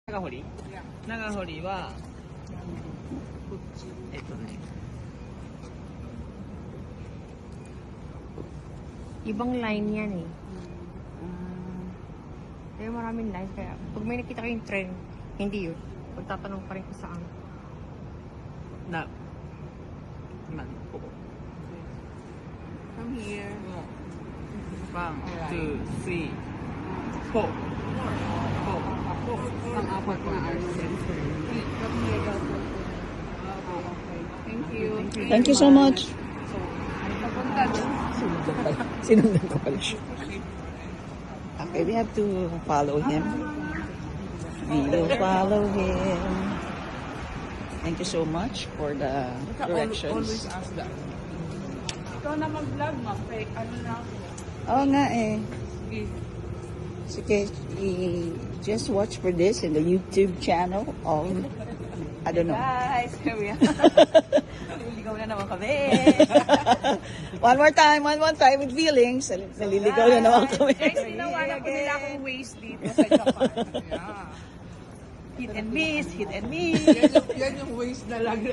長堀長堀はこっちIbang line yan eh. Kaya maraming line. Kaya pag may nakita kayong trend, hindi yun. Pagtatanong pa rin ko saan. na今ねここ From here. ワン、ツー、スリー、フォー。Pang-apat na hours. From here daw po. Thank you. Thank you so much. Papunta doon. Sinundan ko pala siya. Okay, we have to follow him. We will follow him. Thank you so much for the directions. Always ask that. Ikaw na mag-vlog, ma-fake. Ano na ako? Oo nga eh. Sige, just watch for this in the YouTube channel of, I don't know. Guys, here we are. Naliligaw na naman kami. One more time with feelings. Naliligaw na naman kami. Guys, tinawanan ko nila akong waste dito sa Japan. Yeah. Hit and miss, hit and miss. Yan yung waste na lang.